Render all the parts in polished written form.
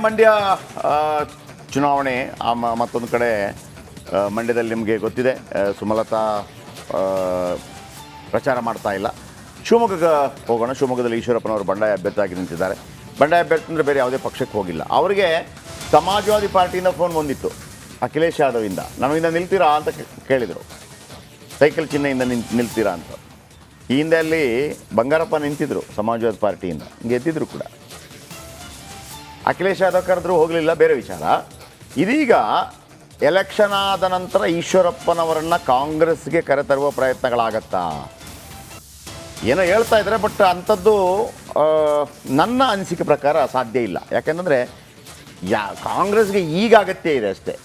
ಮಂಡ್ಯ ಚುನಾವಣೆ ಮತ್ತೊಂದು ಕಡೆ ಮಂಡ್ಯದಲ್ಲಿ ನಿಮಗೆ ಗೊತ್ತಿದೆ ಸುಮಲತಾ ಪ್ರಚಾರ ಮಾಡ್ತಾ ಇಲ್ಲ. ಶಿವಮೊಗ್ಗಕ್ಕೆ ಹೋಗೋಣ. ಶಿವಮೊಗ್ಗದಲ್ಲಿ ಈಶ್ವರಪ್ಪನವರು ಬಂಡಾಯ ಅಭ್ಯರ್ಥಿಯಾಗಿ ನಿಂತಿದ್ದಾರೆ. ಬಂಡಾಯ ಅಭ್ಯರ್ಥಿ ಅಂದರೆ ಬೇರೆ ಯಾವುದೇ ಪಕ್ಷಕ್ಕೆ ಹೋಗಿಲ್ಲ. ಅವರಿಗೆ ಸಮಾಜವಾದಿ ಪಾರ್ಟಿಯಿಂದ ಫೋನ್ ಬಂದಿತ್ತು, ಅಖಿಲೇಶ್ ಯಾದವಿಂದ. ನಮ್ಮಿಂದ ನಿಲ್ತೀರಾ ಅಂತ ಕೇಳಿದರು. ಸೈಕಲ್ ಚಿಹ್ನೆಯಿಂದ ನಿಲ್ತೀರಾ ಅಂತ. ಈ ಹಿಂದೆ ಅಲ್ಲಿ ಬಂಗಾರಪ್ಪ ನಿಂತಿದ್ರು ಸಮಾಜವಾದಿ ಪಾರ್ಟಿಯಿಂದ, ಗೆದ್ದಿದ್ರು ಕೂಡ. ಅಖಿಲೇಶ್ ಯಾದವ್ ಕರೆದ್ರು, ಹೋಗಲಿಲ್ಲ, ಬೇರೆ ವಿಚಾರ. ಇದೀಗ ಎಲೆಕ್ಷನ್ ಆದ ನಂತರ ಈಶ್ವರಪ್ಪನವರನ್ನು ಕಾಂಗ್ರೆಸ್ಗೆ ಕರೆತರುವ ಪ್ರಯತ್ನಗಳಾಗತ್ತಾ ಏನೋ ಹೇಳ್ತಾ ಇದ್ದಾರೆ. ಬಟ್ ಅಂಥದ್ದು ನನ್ನ ಅನಿಸಿಕೆ ಪ್ರಕಾರ ಸಾಧ್ಯ ಇಲ್ಲ. ಯಾಕೆಂದರೆ ಕಾಂಗ್ರೆಸ್ಗೆ ಈಗ ಅಗತ್ಯ ಇದೆ ಅಷ್ಟೇ.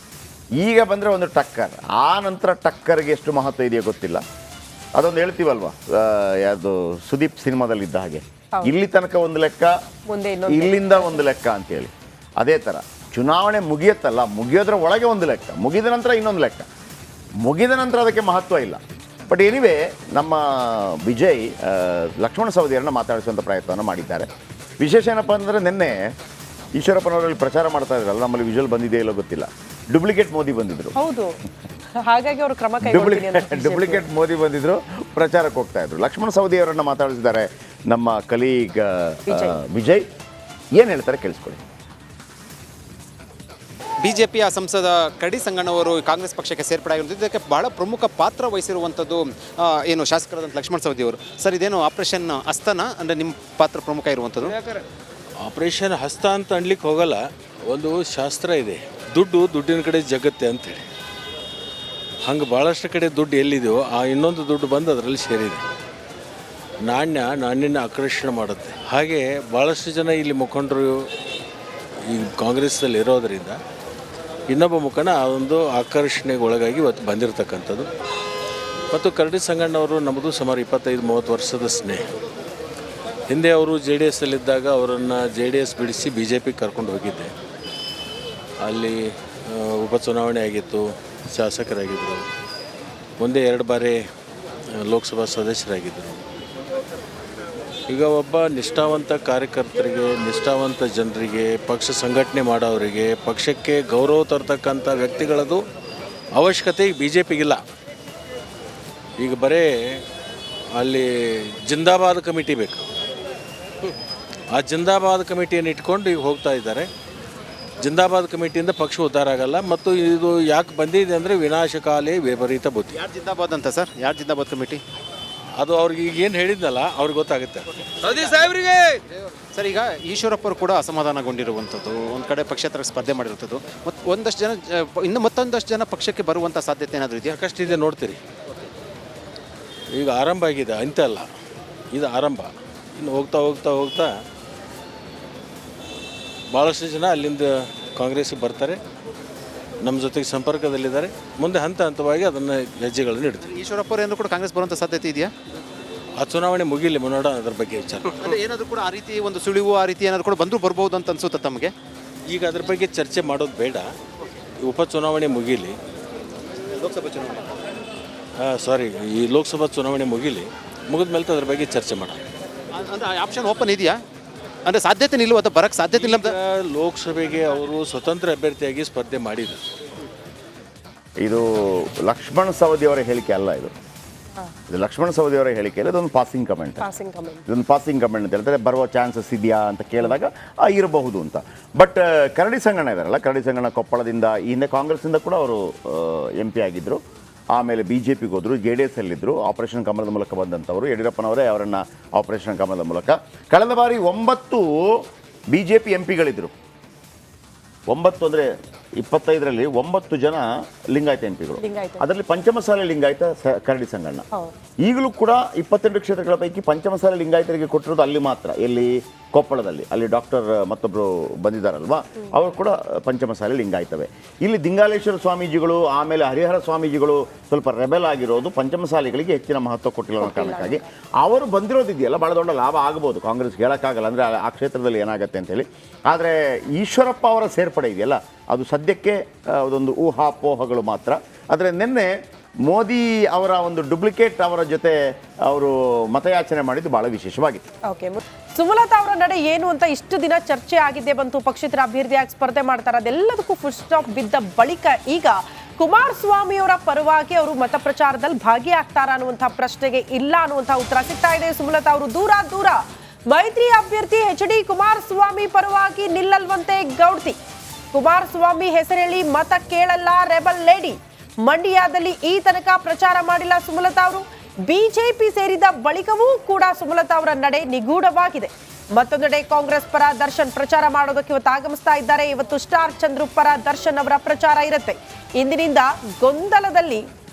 ಈಗ ಬಂದರೆ ಒಂದು ಟಕ್ಕರ್, ಆ ನಂತರ ಟಕ್ಕರ್ಗೆ ಎಷ್ಟು ಮಹತ್ವ ಇದೆಯೋ ಗೊತ್ತಿಲ್ಲ. ಅದೊಂದು ಹೇಳ್ತೀವಲ್ವ, ಯಾವುದು ಸುದೀಪ್ ಸಿನಿಮಾದಲ್ಲಿದ್ದ ಹಾಗೆ, ಇಲ್ಲಿ ತನಕ ಒಂದು ಲೆಕ್ಕ, ಇಲ್ಲಿಂದ ಒಂದು ಲೆಕ್ಕ ಅಂತೇಳಿ. ಅದೇ ಥರ ಚುನಾವಣೆ ಮುಗಿಯತ್ತಲ್ಲ, ಮುಗಿಯೋದ್ರ ಒಳಗೆ ಒಂದು ಲೆಕ್ಕ, ಮುಗಿದ ನಂತರ ಇನ್ನೊಂದು ಲೆಕ್ಕ, ಮುಗಿದ ನಂತರ ಅದಕ್ಕೆ ಮಹತ್ವ ಇಲ್ಲ. ಬಟ್ ಎನಿವೇ ನಮ್ಮ ವಿಜಯ್ ಲಕ್ಷ್ಮಣ ಸವದಿಯರನ್ನು ಮಾತಾಡಿಸುವಂಥ ಪ್ರಯತ್ನವನ್ನು ಮಾಡಿದ್ದಾರೆ. ವಿಶೇಷ ಏನಪ್ಪ ಅಂದರೆ, ನಿನ್ನೆ ಈಶ್ವರಪ್ಪನವರಲ್ಲಿ ಪ್ರಚಾರ ಮಾಡ್ತಾ ಇದ್ರಲ್ಲ, ನಮ್ಮಲ್ಲಿ ವಿಜುವಲ್ ಬಂದಿದೆಯೋ ಇಲ್ಲೋ ಗೊತ್ತಿಲ್ಲ, ಡುಪ್ಲಿಕೇಟ್ ಮೋದಿ ಬಂದಿದ್ರು. ಹೌದು, ಹಾಗಾಗಿ ಅವರು ಕ್ರಮ ಡುಪ್ಲಿಕೇಟ್ ಮೋದಿ ಬಂದಿದ್ರು, ಪ್ರಚಾರಕ್ಕೆ ಹೋಗ್ತಾ ಇದ್ರು. ಲಕ್ಷ್ಮಣ ಸವದಿಯವರನ್ನು ಮಾತಾಡಿಸಿದ್ದಾರೆ ನಮ್ಮ ಕಲೀಗ್ ವಿಜಯ್. ಏನು ಹೇಳ್ತಾರೆ ಕೇಳಿಸ್ಕೊಳ್ಳಿ. ಬಿಜೆಪಿಯ ಸಂಸದ ಕರಡಿ ಸಂಗಣ್ಣವರು ಕಾಂಗ್ರೆಸ್ ಪಕ್ಷಕ್ಕೆ ಸೇರ್ಪಡೆಯಾಗಿರುವುದು, ಇದಕ್ಕೆ ಬಹಳ ಪ್ರಮುಖ ಪಾತ್ರ ವಹಿಸಿರುವಂಥದ್ದು ಏನು ಶಾಸಕರಾದಂಥ ಲಕ್ಷ್ಮಣ ಸವದಿಯವರು. ಸರ್, ಇದೇನು ಆಪರೇಷನ್ ಹಸ್ತನ ಅಂದರೆ ನಿಮ್ಮ ಪಾತ್ರ ಪ್ರಮುಖ ಇರುವಂಥದ್ದು? ಆಪರೇಷನ್ ಹಸ್ತ ಅಂತ ಅನ್ಲಿಕ್ಕೆ ಹೋಗಲ್ಲ. ಒಂದು ಶಾಸ್ತ್ರ ಇದೆ, ದುಡ್ಡಿನ ಕಡೆ ಜಗತ್ತೆ ಅಂತೇಳಿ. ಹಂಗೆ ಭಾಳಷ್ಟು ಕಡೆ ದುಡ್ಡು ಎಲ್ಲಿದೆಯೋ ಆ ಇನ್ನೊಂದು ದುಡ್ಡು ಬಂದು ಅದರಲ್ಲಿ ಸೇರಿದೆ. ನಾಣ್ಯನ ಆಕರ್ಷಣೆ ಮಾಡುತ್ತೆ. ಹಾಗೆ ಭಾಳಷ್ಟು ಜನ ಇಲ್ಲಿ ಮುಖಂಡರು ಈ ಕಾಂಗ್ರೆಸ್ಸಲ್ಲಿ ಇರೋದರಿಂದ ಇನ್ನೊಬ್ಬ ಮುಖಂಡ ಆ ಒಂದು ಆಕರ್ಷಣೆಗೆ ಒಳಗಾಗಿ ಇವತ್ತು ಬಂದಿರತಕ್ಕಂಥದ್ದು. ಮತ್ತು ಕರಡಿ ಸಂಗಣ್ಣವರು ನಮ್ಮದು ಸುಮಾರು 25-30 ವರ್ಷದ ಸ್ನೇಹ. ಹಿಂದೆ ಅವರು JDS ಅಲ್ಲಿದ್ದಾಗ ಅವರನ್ನು JDS ಬಿಡಿಸಿ BJP ಕರ್ಕೊಂಡು ಹೋಗಿದ್ದೆ. ಅಲ್ಲಿ ಉಪಚುನಾವಣೆ ಆಗಿತ್ತು, ಶಾಸಕರಾಗಿದ್ದರು. ಮುಂದೆ 2 ಬಾರಿ ಲೋಕಸಭಾ ಸದಸ್ಯರಾಗಿದ್ದರು. ಈಗ ಒಬ್ಬ ನಿಷ್ಠಾವಂತ ಕಾರ್ಯಕರ್ತರಿಗೆ, ನಿಷ್ಠಾವಂತ ಜನರಿಗೆ, ಪಕ್ಷ ಸಂಘಟನೆ ಮಾಡೋರಿಗೆ, ಪಕ್ಷಕ್ಕೆ ಗೌರವ ತರ್ತಕ್ಕಂಥ ವ್ಯಕ್ತಿಗಳದು ಅವಶ್ಯಕತೆ BJPಗಿಲ್ಲ. ಈಗ ಬರೀ ಅಲ್ಲಿ ಜಿಂದಾಬಾದ್ ಕಮಿಟಿ ಬೇಕು. ಆ ಜಿಂದಾಬಾದ್ ಕಮಿಟಿಯನ್ನು ಇಟ್ಕೊಂಡು ಈಗ ಹೋಗ್ತಾ ಇದ್ದಾರೆ. ಜಿಂದಾಬಾದ್ ಕಮಿಟಿಯಿಂದ ಪಕ್ಷ ಉದ್ಧಾರ ಆಗಲ್ಲ. ಮತ್ತು ಇದು ಯಾಕೆ ಬಂದಿದೆ ಅಂದರೆ ವಿನಾಶಕಾಲಿ ವಿಪರೀತ ಬುದ್ಧಿ. ಯಾರು ಜಿಂದಾಬಾದ್ ಅಂತ ಸರ್? ಯಾರು ಜಿಂದಾಬಾದ್ ಕಮಿಟಿ? ಅದು ಅವ್ರಿಗೆ ಈಗ ಏನು ಹೇಳಿದ್ನಲ್ಲ ಅವ್ರಿಗೆ ಗೊತ್ತಾಗುತ್ತೆ. ಸರ್, ಈಗ ಈಶ್ವರಪ್ಪರು ಕೂಡ ಅಸಮಾಧಾನಗೊಂಡಿರುವಂಥದ್ದು, ಒಂದು ಕಡೆ ಪಕ್ಷೇತರ ಸ್ಪರ್ಧೆ ಮಾಡಿರುವಂಥದ್ದು, ಮತ್ತು ಒಂದಷ್ಟು ಜನ ಮತ್ತೊಂದಷ್ಟು ಜನ ಪಕ್ಷಕ್ಕೆ ಬರುವಂಥ ಸಾಧ್ಯತೆ ಏನಾದರೂ ಇದೆಯಾ? ಸಾಕಷ್ಟಿದೆ, ನೋಡ್ತೀರಿ. ಈಗ ಆರಂಭ ಆಗಿದೆ, ಅಂತ್ಯ ಅಲ್ಲ, ಇದು ಆರಂಭ. ಇನ್ನು ಹೋಗ್ತಾ ಹೋಗ್ತಾ ಹೋಗ್ತಾ ಭಾಳಷ್ಟು ಜನ ಅಲ್ಲಿಂದ ಕಾಂಗ್ರೆಸ್ಗೆ ಬರ್ತಾರೆ, ನಮ್ಮ ಜೊತೆಗೆ ಸಂಪರ್ಕದಲ್ಲಿದ್ದಾರೆ. ಮುಂದೆ ಹಂತ ಹಂತವಾಗಿ ಅದನ್ನು ಹೆಜ್ಜೆಗಳನ್ನು ಇಡ್ತಾರೆ. ಈಶ್ವರಪ್ಪರು ಏನಾದರೂ ಕೂಡ ಕಾಂಗ್ರೆಸ್ ಬರುವಂಥ ಸಾಧ್ಯತೆ ಇದೆಯಾ? ಆ ಚುನಾವಣೆ ಮುಗಿಲಿ, ಮುನ್ನೋಡ ಅದರ ಬಗ್ಗೆ ವಿಚಾರ. ಅಂದರೆ ಏನಾದರೂ ಕೂಡ ಆ ರೀತಿ ಒಂದು ಸುಳಿವು, ಆ ರೀತಿ ಏನಾದರೂ ಕೂಡ ಬಂದರೂ ಬರ್ಬೋದು ಅಂತ ಅನಿಸುತ್ತೆ ತಮಗೆ? ಈಗ ಅದ್ರ ಬಗ್ಗೆ ಚರ್ಚೆ ಮಾಡೋದು ಬೇಡ. ಉಪಚುನಾವಣೆ ಮುಗೀಲಿ, ಲೋಕಸಭಾ ಚುನಾವಣೆ ಈ ಲೋಕಸಭಾ ಚುನಾವಣೆ ಮುಗೀಲಿ, ಮುಗಿದ ಮೇಲೆ ಅದ್ರ ಬಗ್ಗೆ ಚರ್ಚೆ ಮಾಡೋಣ. ಅಂದರೆ ಆಪ್ಷನ್ ಓಪನ್ ಇದೆಯಾ? ಅಂದರೆ ಸಾಧ್ಯತೆ ನಿಲ್ಲುವ ಅಥವಾ ಬರೋಕ್ಕೆ ಸಾಧ್ಯತೆ ಇಲ್ಲ ಅಂತ? ಲೋಕಸಭೆಗೆ ಅವರು ಸ್ವತಂತ್ರ ಅಭ್ಯರ್ಥಿಯಾಗಿ ಸ್ಪರ್ಧೆ ಮಾಡಿದರು. ಇದು ಲಕ್ಷ್ಮಣ ಸವದಿಯವರ ಹೇಳಿಕೆ ಅಲ್ಲ. ಇದು ಲಕ್ಷ್ಮಣ ಸವದಿಯವರ ಹೇಳಿಕೆ ಅಲ್ಲ, ಇದೊಂದು ಪಾಸಿಂಗ್ ಕಮೆಂಟ್. ಇದೊಂದು ಪಾಸಿಂಗ್ ಕಮೆಂಟ್ ಅಂತ ಹೇಳ್ತಾರೆ. ಬರುವ ಚಾನ್ಸಸ್ ಇದೆಯಾ ಅಂತ ಕೇಳಿದಾಗ ಇರಬಹುದು ಅಂತ. ಬಟ್ ಕರಡಿ ಸಂಗಣ್ಣ ಇದ್ದಾರಲ್ಲ, ಕರಡಿ ಸಂಗಣ್ಣ ಕೊಪ್ಪಳದಿಂದ, ಈ ಹಿಂದೆ ಕಾಂಗ್ರೆಸ್ಸಿಂದ ಕೂಡ ಅವರು MP ಆಗಿದ್ದರು. ಆಮೇಲೆ BJPಗೆ ಹೋದರು, JDS ಅಲ್ಲಿದ್ದರು. ಆಪರೇಷನ್ ಕಮಲದ ಮೂಲಕ ಬಂದಂಥವರು. ಯಡಿಯೂರಪ್ಪನವರೇ ಅವರನ್ನು ಆಪರೇಷನ್ ಕಮಲದ ಮೂಲಕ ಕಳೆದ ಬಾರಿ 9 BJP MPಗಳಿದ್ದರು. 9 ಅಂದರೆ 25ರಲ್ಲಿ 9 ಜನ ಲಿಂಗಾಯತ MPಗಳು. ಅದರಲ್ಲಿ ಪಂಚಮಸಾಲಿ ಲಿಂಗಾಯತ ಕರಡಿ ಸಂಗಣ್ಣ. ಈಗಲೂ ಕೂಡ 22 ಕ್ಷೇತ್ರಗಳ ಪೈಕಿ ಪಂಚಮಸಾಲಿ ಲಿಂಗಾಯತರಿಗೆ ಕೊಟ್ಟಿರೋದು ಅಲ್ಲಿ ಮಾತ್ರ. ಎಲ್ಲಿ? ಕೊಪ್ಪಳದಲ್ಲಿ. ಅಲ್ಲಿ ಡಾಕ್ಟರ್ ಮತ್ತೊಬ್ಬರು ಬಂದಿದ್ದಾರಲ್ವಾ, ಅವರು ಕೂಡ ಪಂಚಮಸಾಲಿ ಲಿಂಗಾಯತವೇ. ಇಲ್ಲಿ ದಿಂಗಾಲೇಶ್ವರ ಸ್ವಾಮೀಜಿಗಳು, ಆಮೇಲೆ ಹರಿಹರ ಸ್ವಾಮೀಜಿಗಳು ಸ್ವಲ್ಪ ರೆಬೆಲ್ ಆಗಿರೋದು, ಪಂಚಮಸಾಲಿಗಳಿಗೆ ಹೆಚ್ಚಿನ ಮಹತ್ವ ಕೊಟ್ಟಿಲ್ಲ ಅನ್ನೋ ಕಾರಣಕ್ಕಾಗಿ ಅವರು ಬಂದಿರೋದಿದೆಯಲ್ಲ, ಭಾಳ ದೊಡ್ಡ ಲಾಭ ಆಗ್ಬೋದು ಕಾಂಗ್ರೆಸ್ಗೆ, ಹೇಳೋಕ್ಕಾಗಲ್ಲ. ಅಂದರೆ ಆ ಕ್ಷೇತ್ರದಲ್ಲಿ ಏನಾಗುತ್ತೆ ಅಂತೇಳಿ. ಆದರೆ ಈಶ್ವರಪ್ಪ ಅವರ ಸೇರ್ಪಡೆ ಇದೆಯಲ್ಲ, ಅದು ಸದ್ಯಕ್ಕೆ ಅದೊಂದು ಊಹಾಪೋಹಗಳು ಮಾತ್ರ. ಆದರೆ ನಿನ್ನೆ ಮೋದಿ ಅವರ ಒಂದು ಡುಪ್ಲಿಕೇಟ್ ಅವರ ಜೊತೆ ಅವರು ಮತಯಾಚನೆ ಮಾಡಿದ್ದು ಬಹಳ ವಿಶೇಷವಾಗಿತ್ತು. ಓಕೆ, ಸುಮಲತಾ ಅವರ ನಡೆ ಏನು ಅಂತ ಇಷ್ಟು ದಿನ ಚರ್ಚೆ ಆಗಿದ್ದೆ ಬಂತು. ಪಕ್ಷೇತರ ಅಭ್ಯರ್ಥಿಯಾಗಿ ಸ್ಪರ್ಧೆ ಮಾಡ್ತಾರೆ, ಅದೆಲ್ಲದಕ್ಕೂ ಫುಲ್ ಸ್ಟಾಪ್ ಬಿದ್ದ ಬಳಿಕ ಈಗ ಕುಮಾರಸ್ವಾಮಿ ಅವರ ಪರವಾಗಿ ಅವರು ಮತ ಪ್ರಚಾರದಲ್ಲಿ ಭಾಗಿಯಾಗ್ತಾರ ಅನ್ನುವಂತಹ ಪ್ರಶ್ನೆಗೆ ಇಲ್ಲ ಅನ್ನುವಂತಹ ಉತ್ತರ ಸಿಗ್ತಾ ಇದೆ. ಸುಮಲತಾ ಅವರು ದೂರ ಮೈತ್ರಿ ಅಭ್ಯರ್ಥಿ HD ಕುಮಾರಸ್ವಾಮಿ ಪರವಾಗಿ ನಿಲ್ಲಲ್ವಂತೆ ಗೌಡ್ತಿ. ಕುಮಾರಸ್ವಾಮಿ ಹೆಸರೇಳಿ ಮತ ಕೇಳಲ್ಲ ರೆಬಲ್ ಲೇಡಿ. ಮಂಡ್ಯದಲ್ಲಿ ಈ ತನಕ ಪ್ರಚಾರ ಮಾಡಿಲ್ಲ ಸುಮಲತಾ ಅವರು. ಬಿಜೆಪಿ ಸೇರಿದ ಬಳಿಕವೂ ಕೂಡ ಸುಮಲತಾ ಅವರ ನಡೆ ನಿಗೂಢವಾಗಿದೆ. ಮತ್ತೊಂದೆಡೆ ಕಾಂಗ್ರೆಸ್ ಪರ ದರ್ಶನ್ ಪ್ರಚಾರ ಮಾಡೋದಕ್ಕೆ ಇವತ್ತು ಆಗಮಿಸ್ತಾ ಇದ್ದಾರೆ. ಇವತ್ತು ಸ್ಟಾರ್ ಚಂದ್ರು ಪರ ದರ್ಶನ್ ಅವರ ಪ್ರಚಾರ ಇರುತ್ತೆ. ಇಂದಿನಿಂದ ಗೊಂದಲದಲ್ಲಿ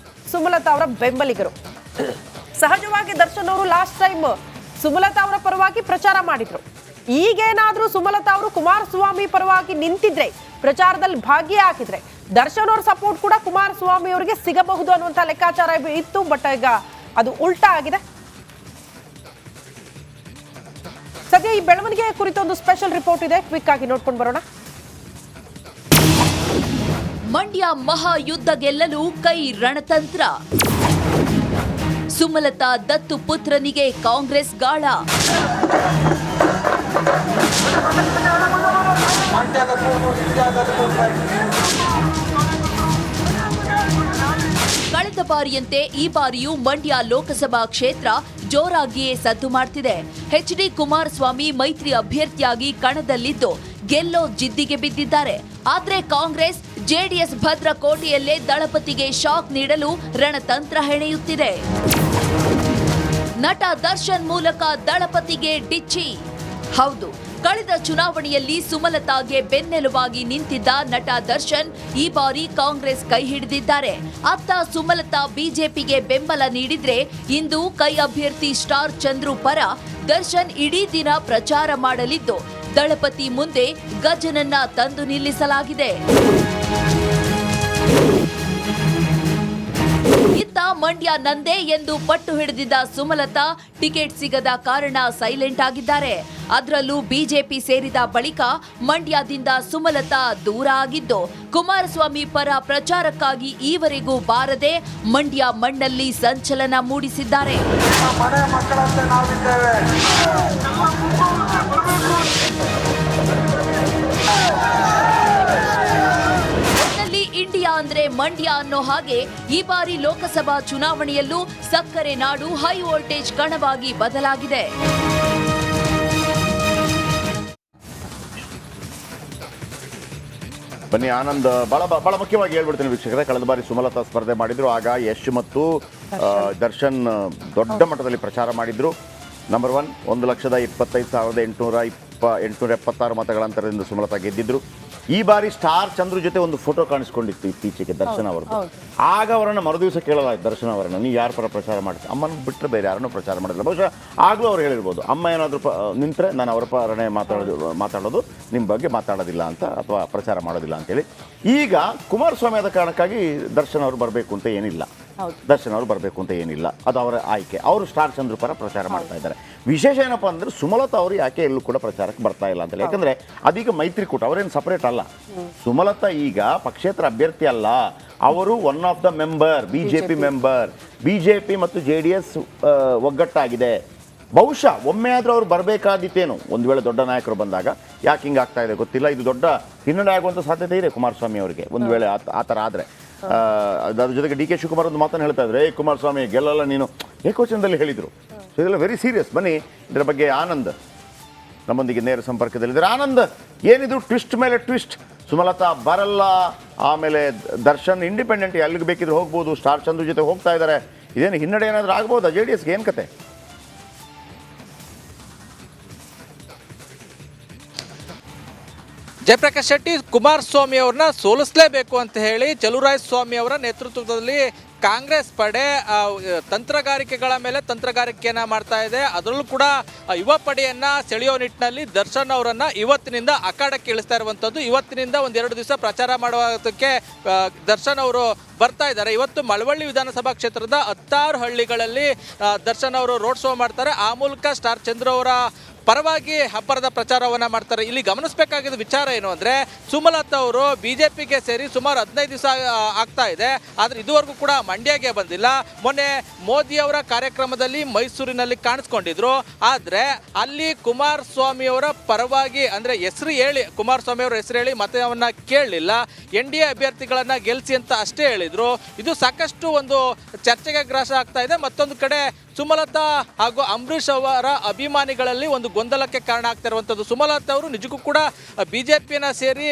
ಸುಮಲತಾ ಅವರ ಬೆಂಬಲಿಗರು. ಸಹಜವಾಗಿ ದರ್ಶನ್ ಅವರು ಲಾಸ್ಟ್ ಟೈಮ್ ಸುಮಲತಾ ಅವರ ಪರವಾಗಿ ಪ್ರಚಾರ ಮಾಡಿದ್ರು. ಈಗೇನಾದ್ರೂ ಸುಮಲತಾ ಅವರು ಕುಮಾರಸ್ವಾಮಿ ಪರವಾಗಿ ನಿಂತಿದ್ರೆ, ಪ್ರಚಾರದಲ್ಲಿ ಭಾಗಿಯಾಗಿದ್ರೆ ದರ್ಶನ್ ಅವ್ರ ಸಪೋರ್ಟ್ ಕೂಡ ಕುಮಾರಸ್ವಾಮಿ ಅವರಿಗೆ ಸಿಗಬಹುದು ಅನ್ನುವಂಥ ಲೆಕ್ಕಾಚಾರ ಇತ್ತು. ಬಟ್ ಈಗ ಅದು ಉಲ್ಟಾ ಆಗಿದೆ. ಸದ್ಯ ಈ ಬೆಳವಣಿಗೆ ಕುರಿತು ಒಂದು ಸ್ಪೆಷಲ್ ರಿಪೋರ್ಟ್ ಇದೆ, ಕ್ವಿಕ್ ಆಗಿ ನೋಡ್ಕೊಂಡು ಬರೋಣ. ಮಂಡ್ಯ ಮಹಾಯುದ್ಧ ಗೆಲ್ಲಲು ಕೈ ರಣತಂತ್ರ. ಸುಮಲತಾ ದತ್ತು ಪುತ್ರನಿಗೆ ಕಾಂಗ್ರೆಸ್ ಗಾಳ. ಕಳೆದ ಬಾರಿಯಂತೆ ಈ ಬಾರಿಯೂ ಮಂಡ್ಯ ಲೋಕಸಭಾ ಕ್ಷೇತ್ರ ಜೋರಾಗಿಯೇ ಸದ್ದು ಮಾಡ್ತಿದೆ. HD ಕುಮಾರಸ್ವಾಮಿ ಮೈತ್ರಿ ಅಭ್ಯರ್ಥಿಯಾಗಿ ಕಣದಲ್ಲಿದ್ದು ಗೆಲ್ಲೋ ಜಿದ್ದಿಗೆ ಬಿದ್ದಿದ್ದಾರೆ. ಆದ್ರೆ ಕಾಂಗ್ರೆಸ್ JDS ಭದ್ರಕೋಟೆಯಲ್ಲೇ ದಳಪತಿಗೆ ಶಾಕ್ ನೀಡಲು ರಣತಂತ್ರ ಹೆಣೆಯುತ್ತಿದೆ. ನಟ ದರ್ಶನ್ ಮೂಲಕ ದಳಪತಿಗೆ ಡಿಚ್ಚಿ. ಹೌದು, ಕಳೆದ ಚುನಾವಣೆಯಲ್ಲಿ ಸುಮಲತಾಗೆ ಬೆನ್ನೆಲುಬಾಗಿ ನಿಂತಿದ್ದ ನಟ ದರ್ಶನ್ ಈ ಬಾರಿ ಕಾಂಗ್ರೆಸ್ ಕೈ ಹಿಡಿದಿದ್ದಾರೆ. ಅತ್ತ ಸುಮಲತಾ ಬಿಜೆಪಿಗೆ ಬೆಂಬಲ ನೀಡಿದ್ರೆ, ಇಂದು ಕೈ ಅಭ್ಯರ್ಥಿ ಸ್ಟಾರ್ ಚಂದ್ರು ಪರ ದರ್ಶನ್ ಇಡೀ ದಿನ ಪ್ರಚಾರ ಮಾಡಲಿದ್ದು, ದಳಪತಿ ಮುಂದೆ ಗಜನನ್ನ ತಂದು ನಿಲ್ಲಿಸಲಾಗಿದೆ. ಇತ್ತ ಮಂಡ್ಯ ನಂದೇ ಎಂದು ಪಟ್ಟು ಹಿಡಿದಿದ್ದ ಸುಮಲತಾ ಟಿಕೆಟ್ ಸಿಗದ ಕಾರಣ ಸೈಲೆಂಟ್ ಆಗಿದ್ದಾರೆ. ಅದರಲ್ಲೂ ಬಿಜೆಪಿ ಸೇರಿದ ಬಳಿಕ ಮಂಡ್ಯದಿಂದ ಸುಮಲತಾ ದೂರ ಆಗಿದ್ದು, ಕುಮಾರಸ್ವಾಮಿ ಪರ ಪ್ರಚಾರಕ್ಕಾಗಿ ಈವರೆಗೂ ಬಾರದೆ ಮಂಡ್ಯ ಮಣ್ಣಲ್ಲಿ ಸಂಚಲನ ಮೂಡಿಸಿದ್ದಾರೆ. ಇಂಡಿಯಾ ಅಂದ್ರೆ ಮಂಡ್ಯ ಅನ್ನೋ ಹಾಗೆ ಈ ಬಾರಿ ಲೋಕಸಭಾ ಚುನಾವಣೆಯಲ್ಲೂ ಸಕ್ಕರೆ ನಾಡು ಹೈ ವೋಲ್ಟೇಜ್ ಕಣವಾಗಿ ಬದಲಾಗಿದೆ. ಬನ್ನಿ ಆನಂದ್, ಬಹಳ ಮುಖ್ಯವಾಗಿ ಹೇಳ್ಬಿಡ್ತೀನಿ ವೀಕ್ಷಕರೇ. ಕಳೆದ ಬಾರಿ ಸುಮಲತಾ ಸ್ಪರ್ಧೆ ಮಾಡಿದ್ರು, ಆಗ ಯಶ್ ಮತ್ತು ದರ್ಶನ್ ದೊಡ್ಡ ಮಟ್ಟದಲ್ಲಿ ಪ್ರಚಾರ ಮಾಡಿದ್ರು. ನಂಬರ್ 1,25,876 ಮತಗಳ ಅಂತರದಿಂದ ಸುಮಲತಾ ಗೆದ್ದಿದ್ರು. ಈ ಬಾರಿ ಸ್ಟಾರ್ ಚಂದ್ರು ಜೊತೆ ಒಂದು ಫೋಟೋ ಕಾಣಿಸ್ಕೊಂಡಿತ್ತು ಇತ್ತೀಚೆಗೆ ದರ್ಶನ್ ಅವರದ್ದು. ಆಗ ಅವರನ್ನು ಮರುದಿವಸ ಕೇಳಲಾಯ್ತು ದರ್ಶನ್ ಅವರನ್ನು, ನೀವು ಯಾರ ಪರ ಪ್ರಚಾರ ಮಾಡ್ತೀವಿ? ಅಮ್ಮನ ಬಿಟ್ಟರೆ ಬೇರೆ ಯಾರನ್ನೂ ಪ್ರಚಾರ ಮಾಡಿಲ್ಲ. ಬಹುಶಃ ಆಗಲೂ ಅವ್ರು ಹೇಳಿರ್ಬೋದು, ಅಮ್ಮ ಏನಾದರೂ ನಿಂತರೆ ನಾನು ಅವರ ಪರನೇ ಮಾತಾಡೋದು, ನಿಮ್ಮ ಬಗ್ಗೆ ಮಾತಾಡೋದಿಲ್ಲ ಅಂತ, ಅಥವಾ ಪ್ರಚಾರ ಮಾಡೋದಿಲ್ಲ ಅಂತೇಳಿ. ಈಗ ಕುಮಾರಸ್ವಾಮಿ ಆದ ಕಾರಣಕ್ಕಾಗಿ ದರ್ಶನ್ ಅವರು ಬರಬೇಕು ಅಂತ ಏನಿಲ್ಲ, ಅದು ಅವರ ಆಯ್ಕೆ. ಅವರು ಸ್ಟಾರ್ ಚಂದ್ರು ಪರ ಪ್ರಚಾರ ಮಾಡ್ತಾ ಇದ್ದಾರೆ. ವಿಶೇಷ ಏನಪ್ಪ ಅಂದರೆ ಸುಮಲತಾ ಅವರು ಯಾಕೆ ಎಲ್ಲೂ ಕೂಡ ಪ್ರಚಾರಕ್ಕೆ ಬರ್ತಾ ಇಲ್ಲ ಅಂತೇಳಿ. ಯಾಕಂದರೆ ಅದೀಗ ಮೈತ್ರಿಕೂಟ, ಅವರೇನು ಸಪರೇಟ್ ಅಲ್ಲ. ಸುಮಲತಾ ಈಗ ಪಕ್ಷೇತರ ಅಭ್ಯರ್ಥಿ ಅಲ್ಲ, ಅವರು one of the member, BJP member. BJP ಮತ್ತು JDS ಒಗ್ಗಟ್ಟಾಗಿದೆ. ಬಹುಶಃ ಒಮ್ಮೆ ಆದರೂ ಅವ್ರು ಬರಬೇಕಾದಿತ್ತೇನು, ಒಂದು ವೇಳೆ ದೊಡ್ಡ ನಾಯಕರು ಬಂದಾಗ. ಯಾಕೆ ಹಿಂಗೆ ಆಗ್ತಾ ಇದೆ ಗೊತ್ತಿಲ್ಲ. ಇದು ದೊಡ್ಡ ಹಿನ್ನಡೆ ಆಗುವಂಥ ಸಾಧ್ಯತೆ ಇದೆ ಕುಮಾರಸ್ವಾಮಿ ಅವರಿಗೆ, ಒಂದು ವೇಳೆ ಆ ಥರ ಆದರೆ. ಅದ್ರ ಜೊತೆಗೆ DK ಶಿವಕುಮಾರ್ ಒಂದು ಮಾತನ್ನು ಹೇಳ್ತಾ ಇದ್ರು, ಕುಮಾರಸ್ವಾಮಿ ಗೆಲ್ಲಲ್ಲ ನೀನು, ಏಕವಚನದಲ್ಲಿ ಹೇಳಿದರು. ಸೊ ಇದೆಲ್ಲ ವೆರಿ ಸೀರಿಯಸ್. ಬನ್ನಿ ಇದರ ಬಗ್ಗೆ ಆನಂದ್ ನಮ್ಮೊಂದಿಗೆ ನೇರ ಸಂಪರ್ಕದಲ್ಲಿದ್ದಾರೆ. ಆನಂದ್, ಏನಿದು ಟ್ವಿಸ್ಟ್ ಮೇಲೆ ಟ್ವಿಸ್ಟ್? ಸುಮಲತಾ ಬರಲ್ಲ, ಆಮೇಲೆ ದರ್ಶನ್ ಇಂಡಿಪೆಂಡೆಂಟ್ ಎಲ್ಲಿಗೆ ಬೇಕಿದ್ರು ಹೋಗ್ಬೋದು, ಸ್ಟಾರ್ ಚಂದ್ರು ಜೊತೆ ಹೋಗ್ತಾ ಇದ್ದಾರೆ. ಇದೇನು ಹಿನ್ನಡೆ ಏನಾದರೂ ಆಗ್ಬೋದಾ JDSಗೆ? ಏನು ಕತೆ? ಜಯಪ್ರಕಾಶ್ ಶೆಟ್ಟಿ ಕುಮಾರಸ್ವಾಮಿ ಅವ್ರನ್ನ ಸೋಲಿಸಲೇಬೇಕು ಅಂತ ಹೇಳಿ ಚಲುವರಾಯಸ್ವಾಮಿ ಅವರ ನೇತೃತ್ವದಲ್ಲಿ ಕಾಂಗ್ರೆಸ್ ಪಡೆ ತಂತ್ರಗಾರಿಕೆಗಳ ಮೇಲೆ ತಂತ್ರಗಾರಿಕೆಯನ್ನು ಮಾಡ್ತಾ ಇದೆ. ಅದರಲ್ಲೂ ಕೂಡ ಯುವ ಪಡೆಯನ್ನು ಸೆಳೆಯೋ ನಿಟ್ಟಿನಲ್ಲಿ ದರ್ಶನ್ ಅವರನ್ನು ಇವತ್ತಿನಿಂದ ಅಖಾಡಕ್ಕೆ ಇಳಿಸ್ತಾ ಇರುವಂಥದ್ದು. ಇವತ್ತಿನಿಂದ ಒಂದೆರಡು ದಿವಸ ಪ್ರಚಾರ ಮಾಡುವುದಕ್ಕೆ ದರ್ಶನ್ ಅವರು ಬರ್ತಾ ಇದ್ದಾರೆ. ಇವತ್ತು ಮಳವಳ್ಳಿ ವಿಧಾನಸಭಾ ಕ್ಷೇತ್ರದ 16 ಹಳ್ಳಿಗಳಲ್ಲಿ ದರ್ಶನ್ ಅವರು ರೋಡ್ ಶೋ ಮಾಡ್ತಾರೆ. ಆ ಮೂಲಕ ಸ್ಟಾರ್ ಚಂದ್ರು ಅವರ ಪರವಾಗಿ ಅಬ್ಬರದ ಪ್ರಚಾರವನ್ನ ಮಾಡ್ತಾರೆ. ಇಲ್ಲಿ ಗಮನಿಸಬೇಕಾಗಿದ್ದ ವಿಚಾರ ಏನು ಅಂದ್ರೆ ಸುಮಲತಾ ಅವರು ಬಿಜೆಪಿಗೆ ಸೇರಿ ಸುಮಾರು 15 ದಿವಸ ಆಗ್ತಾ ಇದೆ, ಆದ್ರೆ ಇದುವರೆಗೂ ಕೂಡ ಮಂಡ್ಯಗೆ ಬಂದಿಲ್ಲ. ಮೊನ್ನೆ ಮೋದಿ ಅವರ ಕಾರ್ಯಕ್ರಮದಲ್ಲಿ ಮೈಸೂರಿನಲ್ಲಿ ಕಾಣಿಸ್ಕೊಂಡಿದ್ರು, ಆದ್ರೆ ಅಲ್ಲಿ ಕುಮಾರಸ್ವಾಮಿ ಅವರ ಪರವಾಗಿ ಅಂದ್ರೆ ಹೆಸರು ಹೇಳಿ ಕುಮಾರಸ್ವಾಮಿ ಅವರ ಹೆಸರು ಹೇಳಿ ಮತವನ್ನ ಕೇಳಲಿಲ್ಲ. NDA ಅಭ್ಯರ್ಥಿಗಳನ್ನ ಗೆಲ್ಸಿ ಅಂತ ಅಷ್ಟೇ ಹೇಳಿದ್ರು. ಇದು ಸಾಕಷ್ಟು ಒಂದು ಚರ್ಚೆಗೆ ಗ್ರಾಸ ಆಗ್ತಾ ಇದೆ. ಮತ್ತೊಂದು ಕಡೆ ಸುಮಲತಾ ಹಾಗೂ ಅಂಬರೀಷ್ ಅವರ ಅಭಿಮಾನಿಗಳಲ್ಲಿ ಒಂದು ಗೊಂದಲಕ್ಕೆ ಕಾರಣ ಆಗ್ತಾ ಇರುವಂಥದ್ದು. ಸುಮಲತಾ ಅವರು ನಿಜಕ್ಕೂ ಕೂಡ ಬಿಜೆಪಿಯನ್ನ ಸೇರಿ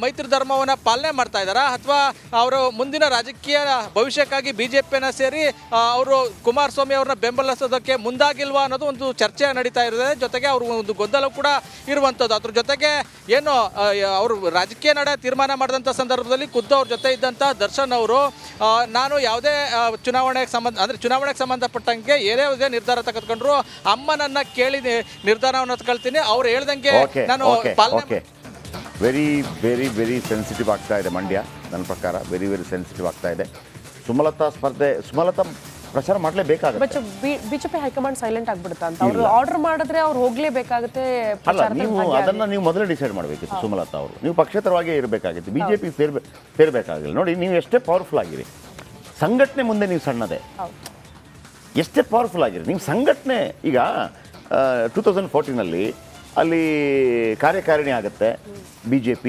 ಮೈತ್ರಿ ಧರ್ಮವನ್ನ ಪಾಲನೆ ಮಾಡ್ತಾ ಇದ್ದಾರಾ, ಅಥವಾ ಅವರು ಮುಂದಿನ ರಾಜಕೀಯ ಭವಿಷ್ಯಕ್ಕಾಗಿ ಬಿಜೆಪಿಯನ್ನ ಸೇರಿ ಅವರು ಕುಮಾರಸ್ವಾಮಿ ಅವ್ರನ್ನ ಬೆಂಬಲಿಸೋದಕ್ಕೆ ಮುಂದಾಗಿಲ್ವಾ ಅನ್ನೋದು ಒಂದು ಚರ್ಚೆ ನಡೀತಾ ಇರುತ್ತೆ. ಜೊತೆಗೆ ಅವರು ಒಂದು ಗೊಂದಲ ಕೂಡ ಇರುವಂಥದ್ದು. ಅದ್ರ ಜೊತೆಗೆ ಏನು ಅವರು ರಾಜಕೀಯ ನಡೆ ತೀರ್ಮಾನ ಮಾಡಿದಂಥ ಸಂದರ್ಭದಲ್ಲಿ ಖುದ್ದು ಅವ್ರ ಜೊತೆ ಇದ್ದಂಥ ದರ್ಶನ್ ಅವರು ನಾನು ಯಾವುದೇ ಚುನಾವಣೆಗೆ ಸಂಬಂಧಪಟ್ಟಂಗೆ ಯಾವುದೇ ನಿರ್ಧಾರ ತೆಗೆದುಕೊಂಡ್ರು ಅಮ್ಮನನ್ನ ಕೇಳಿ ನಿರ್ಧಾರವನ್ನು ತಗೊಳ್ತೀನಿ, ಅವ್ರು ಹೇಳ್ದಂಗೆ ನಾನು ಪಾಲನೆ. ವೆರಿ ವೆರಿ ವೆರಿ ಸೆನ್ಸಿಟಿವ್ ಆಗ್ತಾ ಇದೆ ಮಂಡ್ಯ, ನನ್ನ ಪ್ರಕಾರ ವೆರಿ ವೆರಿ ಸೆನ್ಸಿಟಿವ್ ಆಗ್ತಾ ಇದೆ. ಸುಮಲತಾ ಪ್ರಚಾರ ಮಾಡಲೇಬೇಕಾಗುತ್ತೆ. ಬಿಜೆಪಿ ಹೈಕಮಾಂಡ್ ಸೈಲೆಂಟ್ ಆಗ್ಬಿಡುತ್ತಾ ಅಂತ ಅವ್ರು ಆರ್ಡರ್ ಮಾಡಿದ್ರೆ ಅವ್ರು ಹೋಗ್ಲೇಬೇಕಾಗುತ್ತೆ. ಅಲ್ಲ, ನೀವು ಮೊದಲೇ ಡಿಸೈಡ್ ಮಾಡಬೇಕಿತ್ತು ಸುಮಲತಾ ಅವರು. ನೀವು ಪಕ್ಷೇತರವಾಗಿ ಇರಬೇಕಾಗಿತ್ತು, ಬಿಜೆಪಿ ಸೇರ್ಬೇಕಾಗಿಲ್ಲ. ನೋಡಿ, ನೀವು ಎಷ್ಟೇ ಪವರ್ಫುಲ್ ಆಗಿರಿ, ಸಂಘಟನೆ ಮುಂದೆ ನೀವು ಸಣ್ಣದೇ. ಎಷ್ಟೇ ಪವರ್ಫುಲ್ ಆಗಿರಿ ನೀವು ಸಂಘಟನೆ. ಈಗ 2014 ಅಲ್ಲಿ ಕಾರ್ಯಕಾರಿಣಿ ಆಗುತ್ತೆ BJP.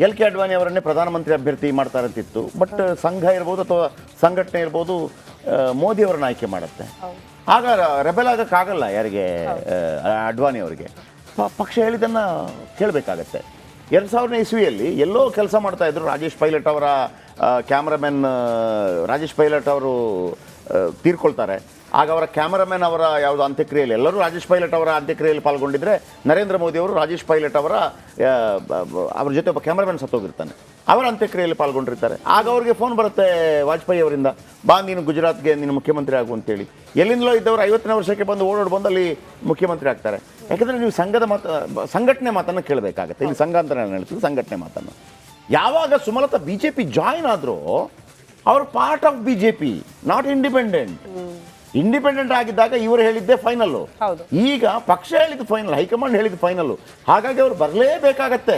LK ಅಡ್ವಾಣಿ ಅವರನ್ನೇ ಪ್ರಧಾನಮಂತ್ರಿ ಅಭ್ಯರ್ಥಿ ಮಾಡ್ತಾರಂತಿತ್ತು. ಬಟ್ ಸಂಘ ಇರ್ಬೋದು ಅಥವಾ ಸಂಘಟನೆ ಇರ್ಬೋದು, ಮೋದಿ ಅವರನ್ನ ಆಯ್ಕೆ ಮಾಡುತ್ತೆ. ಆಗ ರೆಬೆಲ್ ಆಗೋಕ್ಕಾಗಲ್ಲ ಯಾರಿಗೆ, ಅಡ್ವಾಣಿ ಅವರಿಗೆ. ಪಕ್ಷ ಹೇಳಿದ್ದನ್ನು ಕೇಳಬೇಕಾಗತ್ತೆ. 2000 ಇಸ್ವಿಯಲ್ಲಿ ಎಲ್ಲೋ ಕೆಲಸ ಮಾಡ್ತಾಯಿದ್ರು ರಾಜೇಶ್ ಪೈಲಟ್ ಅವರ ಕ್ಯಾಮ್ರಾಮನ್. ರಾಜೇಶ್ ಪೈಲಟ್ ಅವರು ತೀರ್ಕೊಳ್ತಾರೆ. ಆಗ ಅವರ ಕ್ಯಾಮರಾಮನ್ ಅವರ ಯಾವುದೋ ಅಂತ್ಯಕ್ರಿಯೆಯಲ್ಲಿ, ಎಲ್ಲರೂ ರಾಜೇಶ್ ಪೈಲಟ್ ಅವರ ಅಂತ್ಯಕ್ರಿಯೆಯಲ್ಲಿ ಪಾಲ್ಗೊಂಡಿದ್ರೆ ನರೇಂದ್ರ ಮೋದಿ ಅವರು ರಾಜೇಶ್ ಪೈಲಟ್ ಅವ್ರ ಜೊತೆ ಒಬ್ಬ ಕ್ಯಾಮರಾಮನ್ ಸತ್ತೋಗಿರ್ತಾನೆ, ಅವರ ಅಂತ್ಯಕ್ರಿಯೆಯಲ್ಲಿ ಪಾಲ್ಗೊಂಡಿರ್ತಾರೆ. ಆಗ ಅವ್ರಿಗೆ ಫೋನ್ ಬರುತ್ತೆ ವಾಜಪೇಯಿ ಅವರಿಂದ, ಬಾ ನೀನು ಗುಜರಾತ್ಗೆ ನೀನು ಮುಖ್ಯಮಂತ್ರಿ ಆಗು ಅಂತೇಳಿ. ಎಲ್ಲಿಂದಲೋ ಇದ್ದವರು 50ನೇ ವರ್ಷಕ್ಕೆ ಬಂದು ಬಂದು ಅಲ್ಲಿ ಮುಖ್ಯಮಂತ್ರಿ ಆಗ್ತಾರೆ. ಯಾಕಂದರೆ ನೀವು ಸಂಘಟನೆ ಮಾತನ್ನು ಕೇಳಬೇಕಾಗತ್ತೆ. ಇಲ್ಲಿ ಸಂಘ ಅಂತ ನಾನು ಹೇಳ್ತೀನಿ, ಸಂಘಟನೆ ಮಾತನ್ನು. ಯಾವಾಗ ಸುಮಲತಾ BJP ಜಾಯಿನ್ ಆದರೂ ಅವರು part of BJP, not independent ಆಗಿದ್ದಾಗ ಇವರು ಹೇಳಿದ್ದೆ ಫೈನಲ್ಲು. ಈಗ ಪಕ್ಷ ಹೇಳಿದ್ದು ಫೈನಲ್, ಹೈಕಮಾಂಡ್ ಹೇಳಿದ್ದು ಫೈನಲ್ಲು. ಹಾಗಾಗಿ ಅವರು ಬರಲೇಬೇಕಾಗತ್ತೆ.